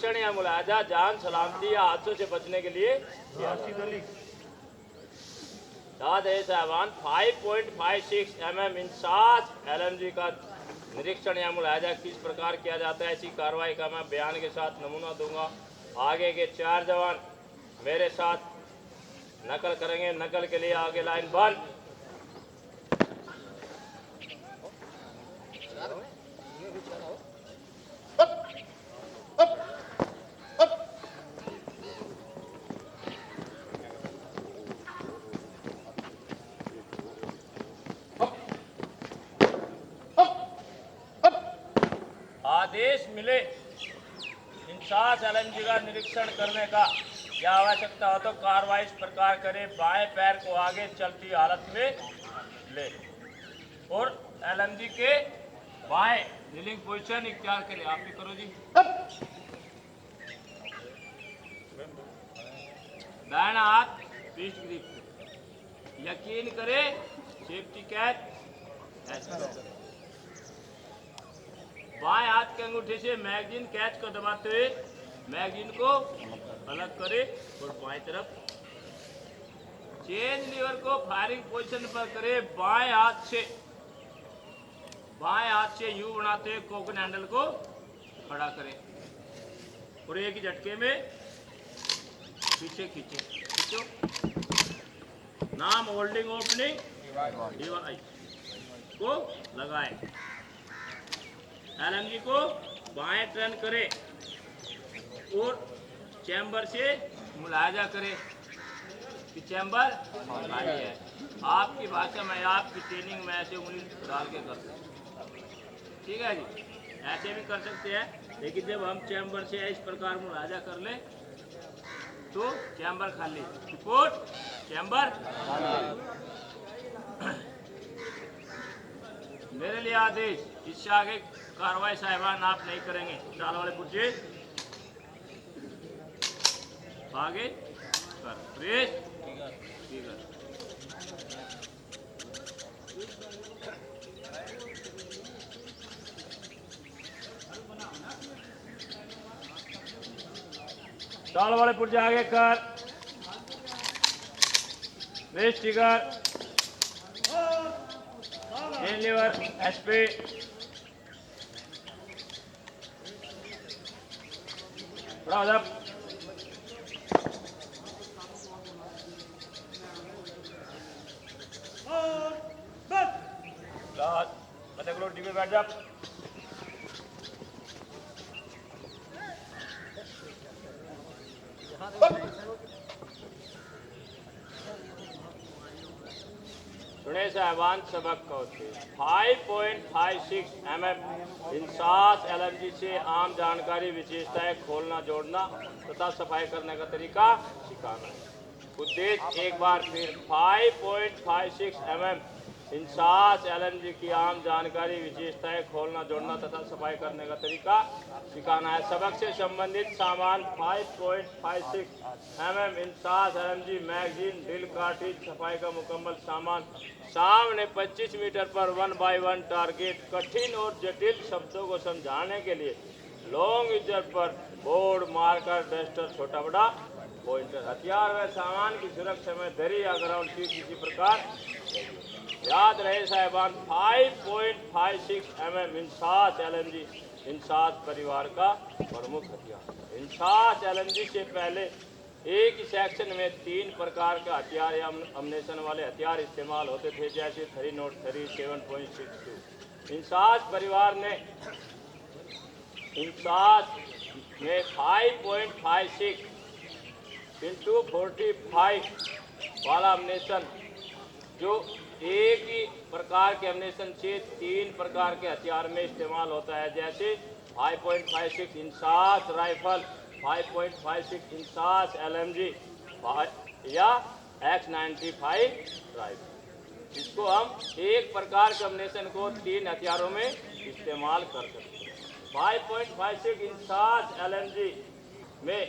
निरीक्षण या मुलाजा जान सलामती या हादसों से बचने के लिए दाद है साहबान 5.56 mm इंसास LMG का निरीक्षण या मुलाजा किस प्रकार किया जाता है, ऐसी कार्रवाई का मैं बयान के साथ नमूना दूंगा। आगे के 4 जवान मेरे साथ नकल करेंगे। नकल के लिए आगे लाइन बंद। आदेश मिले इंसास LMG का निरीक्षण करने का या आवश्यकता हो तो कार्रवाई इस प्रकार करें। बाएं पैर को आगे चलती हालत में ले और LMG के बाएं नीलिंग पोजीशन इख्तियार करें। आप भी करो जी। दाहिना हाथ पीठ ग्रिप, यकीन करें सेफ्टी कैच। बाएं हाथ के अंगूठे से मैगजीन कैच को दबाते हुए मैगजीन को अलग करें और बाएं तरफ चेंज लीवर को फायरिंग पोजीशन पर करें। बाएं हाथ से यू बनाते हुए कोकन हैंडल को खड़ा करें और एक ही झटके में पीछे खींचो। नाम होल्डिंग ओपनिंग डिवाइस को लगाएं। LMG को बाएं टर्न करें और चैम्बर से मुलाजा करें कि चैम्बर खाली है। आपकी भाषा में, आपकी ट्रेनिंग में ऐसे उंगली डाल के कर सकते, ठीक है जी। ऐसे भी कर सकते हैं, लेकिन जब हम चैम्बर से इस प्रकार मुलाजा कर ले तो चैम्बर खाली। रिपोर्ट चैम्बर मेरे लिए आदेश, इससे आगे कार्रवाई साहिबान आप नहीं करेंगे। चाल वाले पुर्जे आगे कर प्रेस। चाल वाले पुर्जे आगे कर press trigger chain lever SP डिब्बे बैठ जा। सुने साहबान सबक का होते 5.56 mm इंसास LMG से आम जानकारी विशेषताएं खोलना जोड़ना तथा सफाई करने का तरीका सिखाना है। उद्देश्य एक बार फिर 5.56 mm इंसास LMG की आम जानकारी विशेषताएं खोलना जोड़ना तथा सफाई करने का तरीका सिखाना है। सबक से संबंधित सामान 5.56 mm INSAS LMG magazine drill cartridge सफाई का मुकम्मल सामान सामने 25 मीटर पर 1 बाय 1 टारगेट। कठिन और जटिल शब्दों को समझाने के लिए लॉन्ग यूजर पर बोर्ड मार्कर डस्टर छोटा बड़ा पॉइंटर। हथियार व सामान की सुरक्षा में दरी या ग्राउंड शीट किसी प्रकार याद रहे साहिबान 5.56 mm इंसास LMG इंसास परिवार का प्रमुख हथियार। इंसास LMG से पहले एक ही सेक्शन में 3 प्रकार के हथियार या अम्नेशन वाले हथियार इस्तेमाल होते थे, जैसे 303 7.62। इंसास परिवार ने इंसास में 5.56 into 45 वाला अम्नेशन, जो एक ही प्रकार के अम्नेशन से 3 प्रकार के हथियार में इस्तेमाल होता है, जैसे 5.56 इंसास राइफल, 5.56 इंसास LMG या X95 राइफल। इसको हम एक प्रकार के अम्नेशन को 3 हथियारों में इस्तेमाल कर सकते हैं। 5.56 इंसास LMG में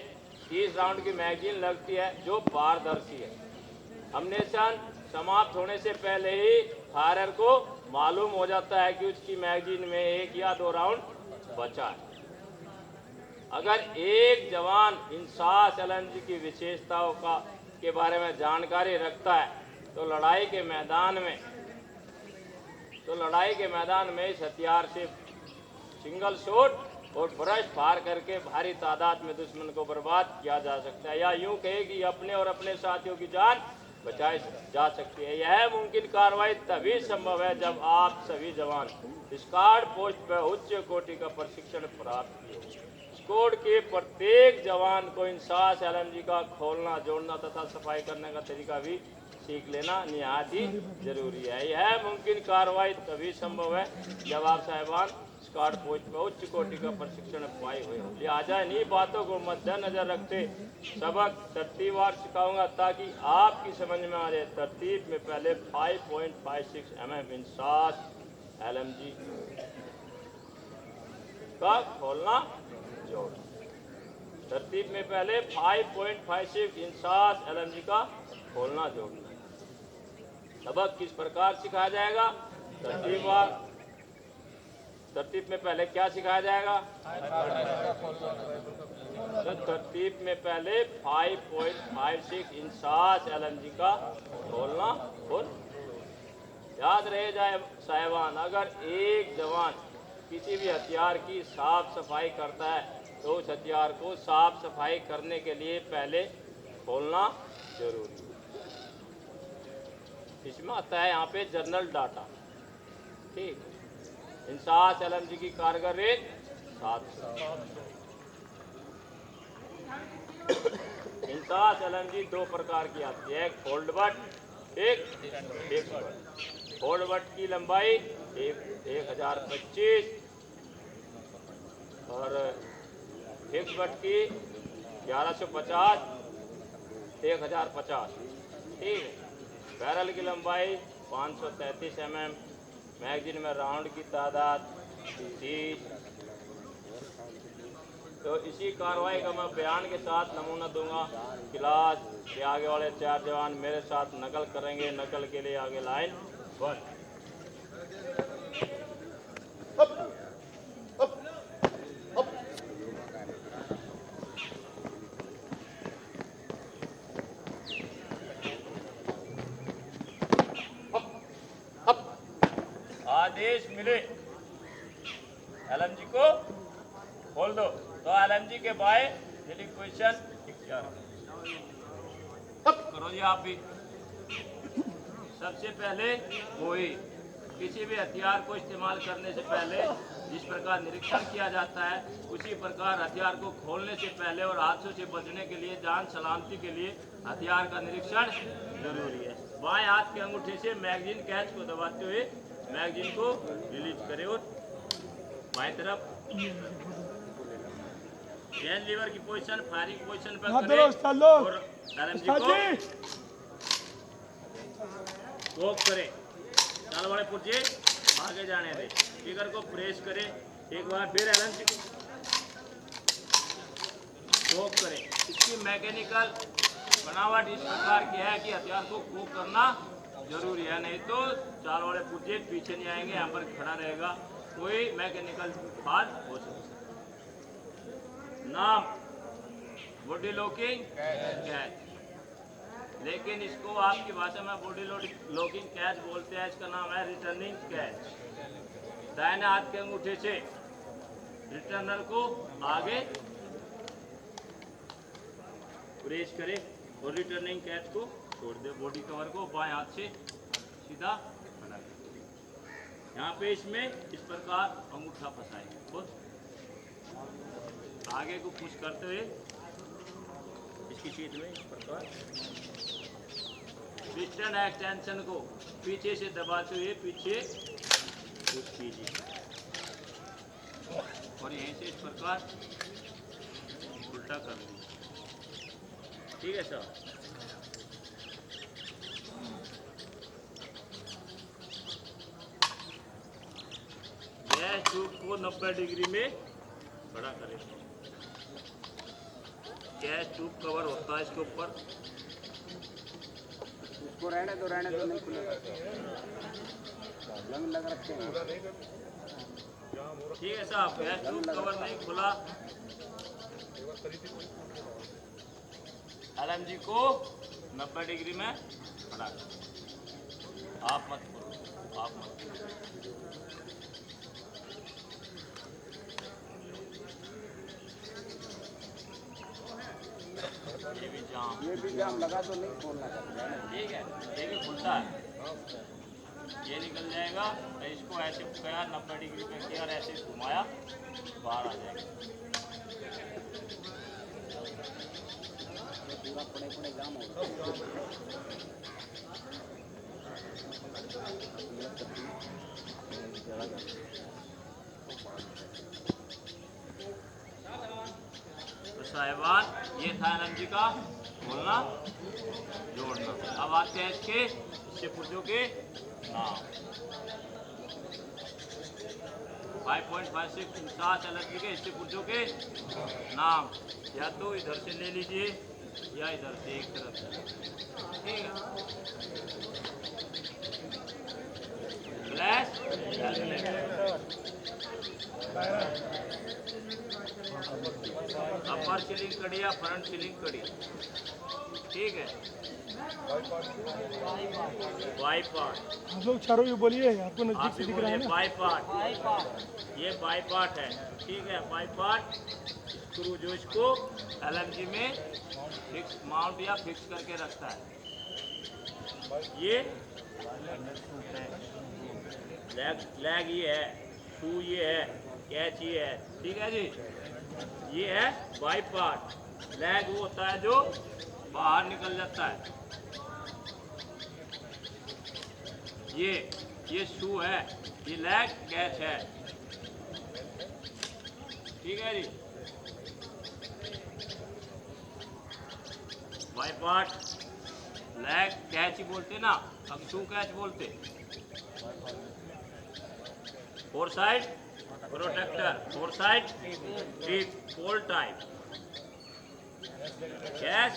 30 राउंड की मैगजीन लगती है जो पारदर्शी है। अम्नेशन समाप्त होने से पहले ही फायरर को मालूम हो जाता है कि उसकी मैगजीन में 1 या 2 राउंड बचा है। अगर एक जवान इंसास एलएमजी की विशेषताओं के बारे में जानकारी रखता है तो लड़ाई के मैदान में इस हथियार से सिंगल शॉट और ब्रश फायर करके भारी तादाद में दुश्मन को बर्बाद किया जा सकता है, या यूं कहे कि अपने और अपने साथियों की जान बचाई जा सकती है। यह मुमकिन कार्रवाई तभी संभव है जब आप सभी जवान स्क्वाड पोस्ट पर उच्च कोटि का प्रशिक्षण प्राप्त किए। स्क्वाड के प्रत्येक जवान को इंसास एलएमजी का खोलना, जोड़ना तथा सफाई करने का तरीका भी सीख लेना निहायत ही जरूरी है। यह मुमकिन कार्रवाई तभी संभव है जब आप साहिबान स्क्वाड पोस्ट पर उच्च कोटि का प्रशिक्षण पाए हुए हो। लिहाजा इन्हीं बातों को मद्देनजर रखते सबक तरतीबवार सिखाऊंगा ताकि आपकी समझ में आ जाए। तरतीब में पहले 5.56 mm इंसास एलएमजी का खोलना जोड़ना। तरतीब में पहले 5.56 इंसास एलएमजी का खोलना जोड़ना। सबक किस प्रकार सिखाया जाएगा? तरतीब में पहले क्या सिखाया जाएगा? तो तरतीब में पहले 5.56 इंसास एलएमजी का खोलना और याद रहे जाए साहिबान, अगर एक जवान किसी भी हथियार की साफ सफाई करता है तो उस हथियार को साफ सफाई करने के लिए पहले खोलना जरूरी है। इसमें आता है यहाँ पे जनरल डाटा। ठीक, इंसास एलएमजी की कारगर रेंज 700। इंसास एलएमजी दो प्रकार की आती है, एक फोल्ड बट, एक फिक्स बट। फोल्ड बट की लंबाई 1025 और फिक्स बट की 1150 1050। ठीक है। बैरल की लंबाई 533 mm, मैगजीन में राउंड की तादाद 30। तो इसी कार्रवाई का मैं बयान के साथ नमूना दूंगा। क्लास के आगे वाले 4 जवान मेरे साथ नकल करेंगे। नकल के लिए आगे लाइन 1। आदेश मिले एलएमजी को खोल दो तो एलएमजी के बाय रीडिंग पोजीशन करो जी। आप भी सबसे पहले कोई किसी भी हथियार को इस्तेमाल करने से पहले जिस प्रकार निरीक्षण किया जाता है उसी प्रकार हथियार को खोलने से पहले और हादसों से बचने के लिए, जान सलामती के लिए हथियार का निरीक्षण जरूरी है। बाएं हाथ के अंगूठे से मैगजीन कैच को दबाते हुए मैगजीन को रिलीज करें और बाएं तरफ चेन लीवर की पोजीशन फायरिंग पोजीशन पर करें और एलएमजी को कोक करें। चाल वाले पुर्जे आगे जाने दें। ट्रिगर को प्रेस करें। एक बार फिर एलएमजी को कोक करें। इसकी मैकेनिकल बनावट इस प्रकार की है कि हथियार को कोक करना जरूरी है, नहीं तो चाल वाले पुर्जे पीछे नहीं आएंगे, यहाँ पर खड़ा रहेगा, कोई मैकेनिकल फाल्ट हो सकता है। नाम बॉडी लॉकिंग कैच, लेकिन इसको आपकी भाषा में बॉडी लॉकिंग कैच बोलते हैं। इसका नाम है रिटर्निंग कैच। दाहिने हाथ के अंगूठे से रिटर्नर को आगे प्रेस करें और रिटर्निंग कैच को छोड़ दे। बॉडी कवर को बाएं हाथ से सीधा बना दें। यहाँ पे इसमें इस प्रकार अंगूठा फंसाएं और आगे को पुश करते हुए इसकी सीट में इस प्रकार पिस्टन एक्सटेंशन को पीछे से दबाते हुए पीछे पुश कीजिए और यहीं से इस प्रकार उल्टा कर दीजिए। ठीक है सर। गैस ट्यूब को 90 डिग्री में खड़ा करें। गैस ट्यूब कवर होता है इसके ऊपर, इसको रहने दो नहीं खुलेगा, जंग लग रखे हैं। ठीक है साहब, गैस ट्यूब कवर नहीं खुला LMG को 90 डिग्री में खड़ा कर। आप मत करो, आप मत करो। ये भी जाम लगा तो नहीं खोलना चाहिए। ठीक है, ये भी खुलता है, ये निकल जाएगा। तो इसको ऐसे किया 90 डिग्री पे किया और ऐसे घुमाया, बाहर आ जाएगा। पूरा पड़े पड़े जाम हो तो साहिबान, ये था LMG का खोलना जोड़ना। अब आते हैं इसके पुर्जों के नाम। 5.56 इंचार्ज LMG के हिस्से पुर्जों के नाम या तो इधर से ले लीजिए या इधर से, एक तरफ से। ठीक है, फ्लैश अपर सीलिंग कड़ी या फ्रंट सीलिंग कड़ी। ठीक है, बाई पार्ट। आप लोग चारों ये बोलिए, आपको नजदीक आप से भी दिख रहा है बोलिए ना। By part. ये बाई पार्ट है। ठीक है, बाई पार्ट स्क्रू जो इसको LMG में फिक्स माउंट या फिक्स करके रखता है। ये लैग ये है, शू ये है, कैच ये है। ठीक है जी, ये है बाई पार्ट। लैग वो होता है जो बाहर निकल जाता है। ये शू है, ये लैग कैच है। ठीक है जी, बाई पार्ट लैग कैच ही बोलते ना, अब शू कैच बोलते। Foresight protector, foresight tip, pole type gas.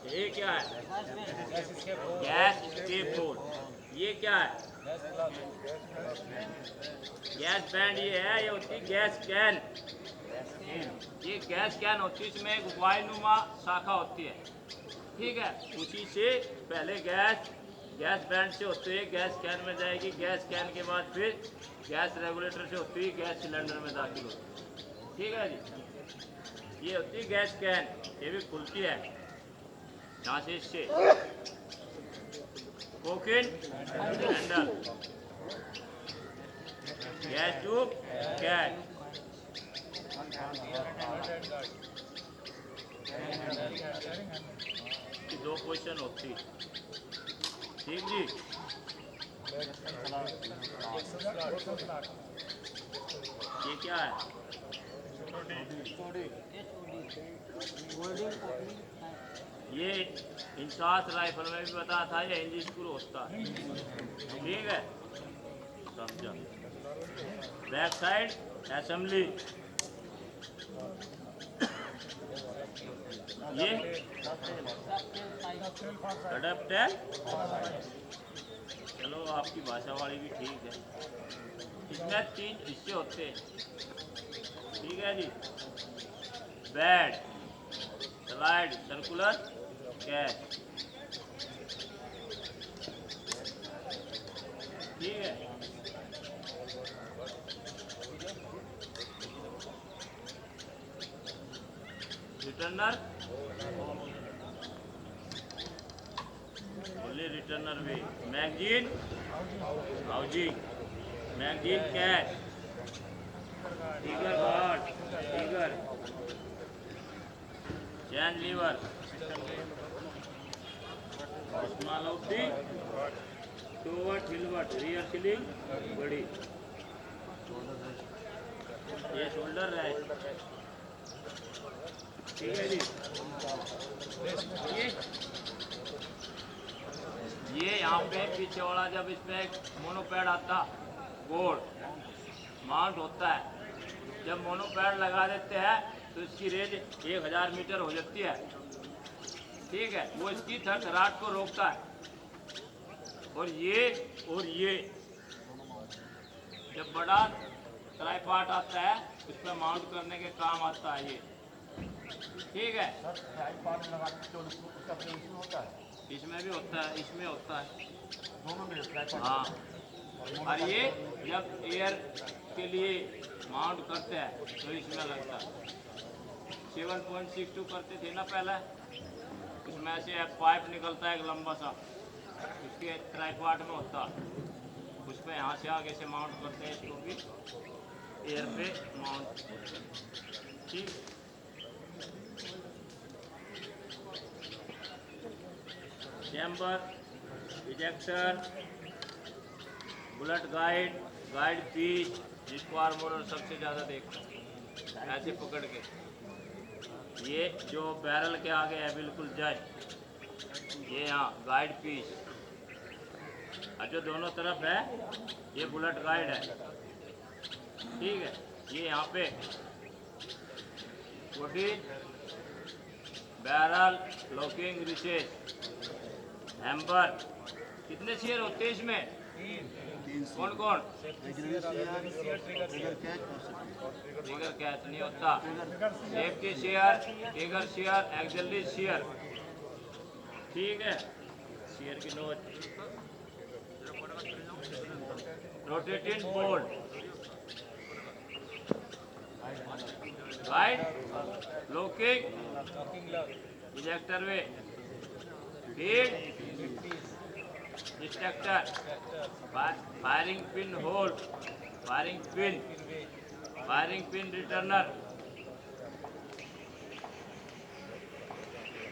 ये क्या है? Gas escape pole. ये क्या है? Gas band. ये है, ये होती है गैस कैन। ये गैस कैन होती है, इसमें एक वायुनुमा शाखा होती है। ठीक है, उसी से पहले गैस बैंड से होती है, गैस कैन में जाएगी। गैस कैन के बाद फिर गैस रेगुलेटर से होती है, गैस सिलेंडर में दाखिल होती है। ठीक है जी, ये होती है गैस कैन। ये भी खुलती है यहाँ से, इससे cocaine cylinder, gas tube can. की 2 पोजीशन होती। ठीक जी, ये क्या है? ये इंसास राइफल में भी बताया था, ये हिंदी स्क्रू होता है। ठीक है, समझा। Back side assembly. ये अडेप्टर। चलो, आपकी भाषा वाली भी ठीक है। इसमें 3 हिस्से होते हैं। ठीक है जी, बेड, स्लाइड, सर्कुलर कैच। ठीक है, रिटर्नर, बोलिए रिटर्नर भी। Magazine housing, magazine catch, trigger guard, trigger chain lever, स्मॉलौटी, टोवर्ट हिलवर्ट, रियर सीलिंग बड़ी। ये शोल्डर है। ठीक है जी, ये यहाँ पे पीछे वाला, जब इसमें मोनोपैड आता, गोल्ड माउंट होता है, जब मोनोपैड लगा देते हैं तो इसकी रेंज 1000 मीटर हो जाती है। ठीक है, वो इसकी थरथराहट को रोकता है। और ये जब बड़ा ट्राइपॉड आता है, उसमें माउंट करने के काम आता है। ये ठीक है, इसमें भी होता है, इसमें होता है, हाँ। और ये जब एयर के लिए माउंट करते हैं तो इसमें लगता है। 7.62 करते थे ना पहले, इसमें से एक पाइप निकलता है एक लंबा सा, उसके ट्राइपॉड में होता है, उस पर यहाँ से आगे से माउंट करते हैं, इसको भी एयर पे माउंट करते हैं। ठीक, chamber, ejector, bullet guide, guide pitch, जिसको आर्मोरर सबसे ज़्यादा देखता है, ऐसे पकड़ के, ये जो बैरल के आगे है बिल्कुल जज, ये यहाँ गाइड पीच, और जो दोनों तरफ है ये बुलेट गाइड है। ठीक है, ये यहाँ पे बॉडी, बैरल, लॉकिंग रिसेस, हैम्बर। कितने शेयर होते हैं इसमें? कौन कौन? ट्रिगर कैच नहीं होता, safety sear, trigger sear, auxiliary sear. ठीक है, शेयर की note, rotating bolt, guide, locking, ejector way, feed, distractor, firing pin hole, firing pin returner,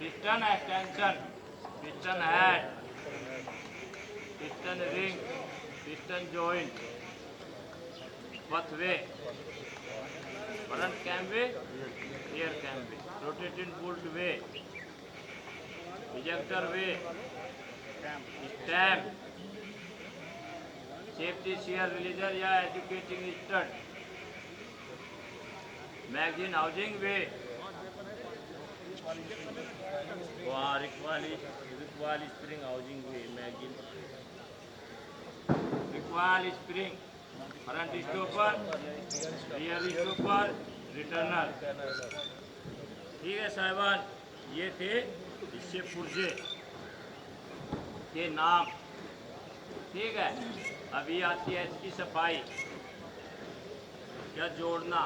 piston extension, piston head, piston ring, piston joint, pathway, front cam way, rear cam way, rotating bolt way, ejector way, stamp, safety sear releaser या educating stud, magazine housing way, recoil spring housing way, magazine recoil spring, front stopper, rear stopper, returner. ठीक है साहिबान, ये थे इससे पुर्जे के नाम। ठीक है, अभी आती है इसकी सफाई या जोड़ना।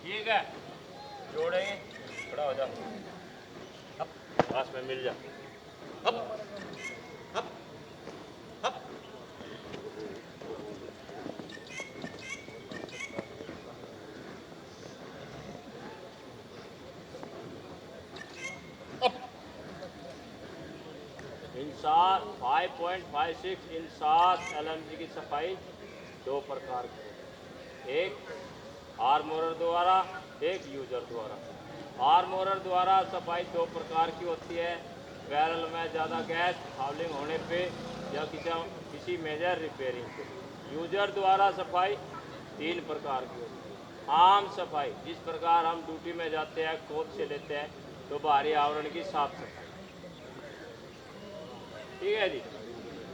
ठीक है, जोड़ेंगे, खड़ा हो जा, पास में मिल जा, हप हप हप। इंसास 5.56 इंसास LMG की सफाई दो प्रकार की, एक आर्मोरर द्वारा, एक यूजर द्वारा। आर्मोरर द्वारा सफाई दो प्रकार की होती है, बैरल में ज़्यादा गैस हाउलिंग होने पे या किसी मेजर रिपेयरिंग पे। यूजर द्वारा सफाई तीन प्रकार की होती है। आम सफाई, जिस प्रकार हम ड्यूटी में जाते हैं, कोच से लेते हैं, तो बाहरी आवरण की साफ सफाई। ठीक है जी।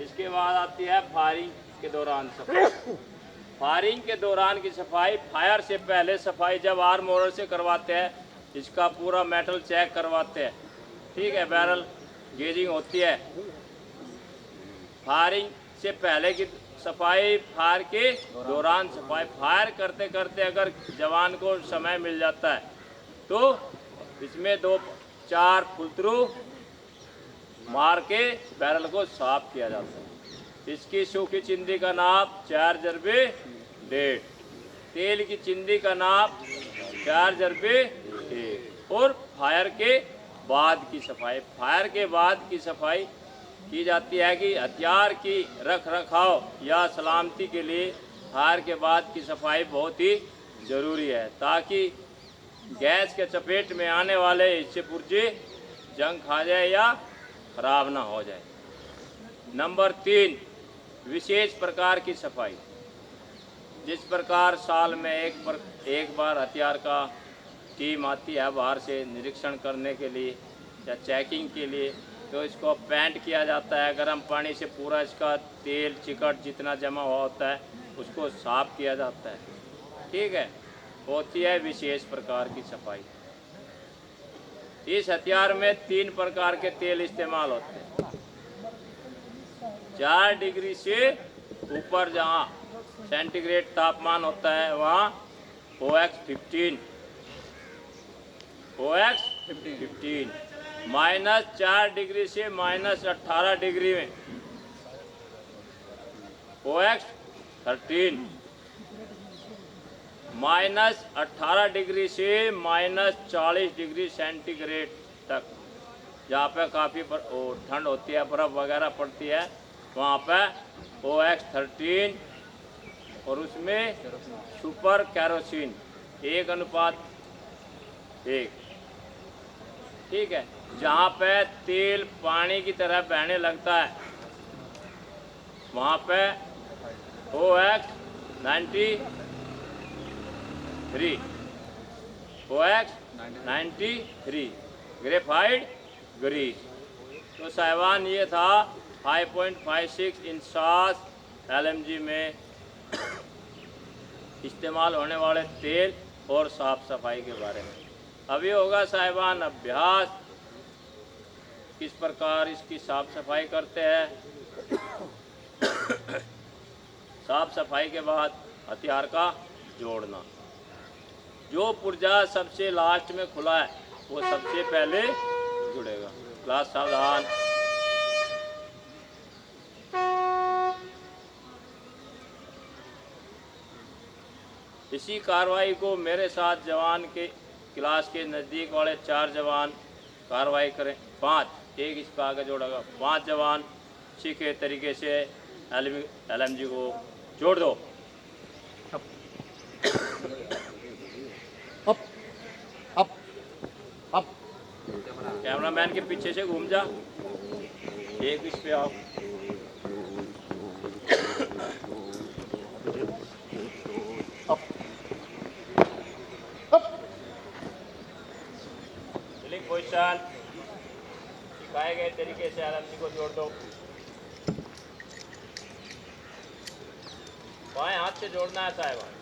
इसके बाद आती है फायरिंग के दौरान सफाई। फायरिंग के दौरान की सफाई, फायर से पहले सफाई जब आर्मोरर से करवाते हैं, इसका पूरा मेटल चेक करवाते हैं। ठीक है, बैरल गेजिंग होती है। फायरिंग से पहले की सफाई, फायर के दौरान सफाई। फायर करते करते अगर जवान को समय मिल जाता है तो इसमें 2-4 फुलथ्रू मार के बैरल को साफ किया जाता है। इसकी सूखी चिंदी का नाप 4 जरबे 1.5, तेल की चिंदी का नाप 4 जरबे 1। और फायर के बाद की सफाई, फायर के बाद की सफाई की जाती है कि हथियार की रख रखाव या सलामती के लिए फायर के बाद की सफाई बहुत ही ज़रूरी है, ताकि गैस के चपेट में आने वाले हिस्से पुर्जे जंग खा जाए या खराब ना हो जाए। नंबर 3, विशेष प्रकार की सफाई। जिस प्रकार साल में एक बार हथियार का टीम आती है बाहर से निरीक्षण करने के लिए या चेकिंग के लिए, तो इसको पेंट किया जाता है। गर्म पानी से पूरा इसका तेल चिकट जितना जमा हुआ होता है उसको साफ किया जाता है। ठीक है, होती है विशेष प्रकार की सफाई। इस हथियार में 3 प्रकार के तेल इस्तेमाल होते हैं। 4 डिग्री से ऊपर जहाँ सेंटीग्रेड तापमान होता है वहाँ OX-15 -4 डिग्री से -18 डिग्री में OX-13 -18 डिग्री से -40 डिग्री सेंटीग्रेड तक जहाँ पे काफ़ी ठंड होती है, बर्फ़ वगैरह पड़ती है, वहाँ पे OX-13 और उसमें सुपर कैरोसिन 1:1। ठीक है, जहाँ पे तेल पानी की तरह बहने लगता है वहाँ पे OX-93 ग्रेफाइट ग्रीस। तो साहिबान ये था 5.56 इंसास LMG में इस्तेमाल होने वाले तेल और साफ सफाई के बारे में। अभी होगा साहिबान अभ्यास, किस प्रकार इसकी साफ सफाई करते हैं। साफ सफाई के बाद हथियार का जोड़ना। जो पुर्जा सबसे लास्ट में खुला है वो सबसे पहले जुड़ेगा। क्लास सावधान। इसी कार्रवाई को मेरे साथ जवान के क्लास के नज़दीक वाले 4 जवान कार्रवाई करें। 5, एक इसका आगे जोड़ेगा। 5 जवान सीखे तरीके से LMG को जोड़ दो। अप कैमरामैन के पीछे से घूम जा, एक इस पे आओ। पोजीशन सिखाए गए तरीके से LMG को जोड़ दो। बाएं हाथ से जोड़ना है साहिबान,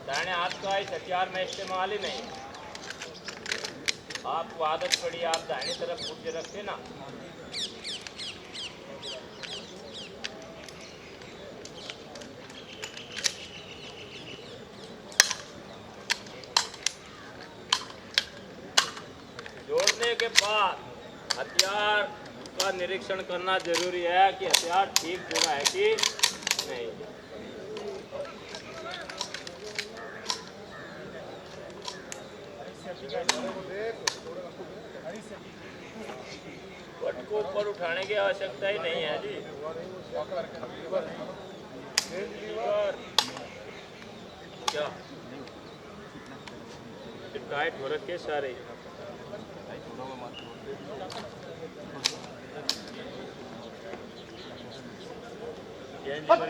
दाहिने हाथ का इस हथियार में इस्तेमाल ही नहीं। आपको आदत पड़ी, आप दाहिनी तरफ पुर्जे रखते ना। जोड़ने के बाद हथियार का निरीक्षण करना जरूरी है कि हथियार ठीक जुड़ा है कि नहीं। पट को ऊपर उठाने की आवश्यकता ही नहीं है जी। क्या टाइट हो रखे सारे।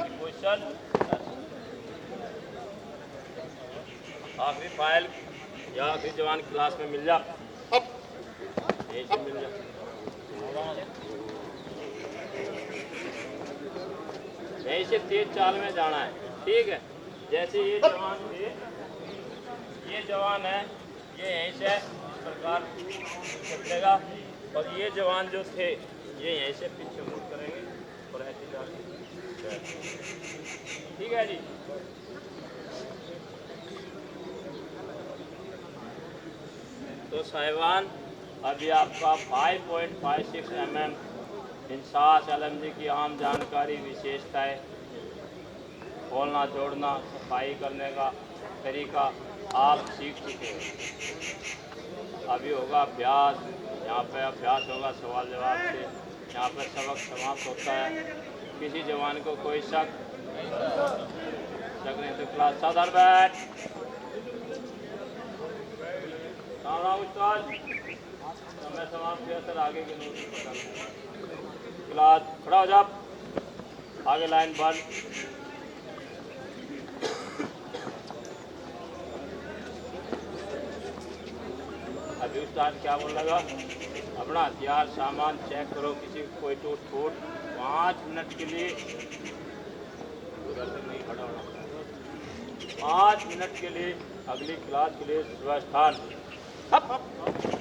की पोजीशन, आखिरी फाइल या आखिरी जवान क्लास में मिल जा, यहीं से मिल जा। यहीं से तेज चाल में जाना है। ठीक है, जैसे ये जवान थे, ये जवान है, ये यहीं से इस प्रकार चलेगा, और ये जवान जो थे ये यहीं से पीछे मूव करेंगे और ऐसे जाके। ठीक है जी। तो साहिबान अभी आपका 5.56 mm इंसास LMG की आम जानकारी, विशेषताएं, खोलना जोड़ना, सफाई करने का तरीका आप सीख चुके हैं। अभी होगा अभ्यास, यहाँ पे अभ्यास होगा सवाल जवाब से। यहाँ पर सबक समाप्त होता है। किसी जवान को कोई शक नहीं तो क्लास साधारण बैठ। समय समाप्त किया सर, आगे के नोट पता नहीं। क्लास खड़ा हो जा, आगे लाइन बंद। अभी उस्ताद क्या बोल लगा, अपना हथियार सामान चेक करो, किसी को कोई टूट फूट। 5 मिनट के लिए उधर से नहीं खड़ा होना। 5 मिनट के लिए अगली क्लास के लिए स्वस्थान। हप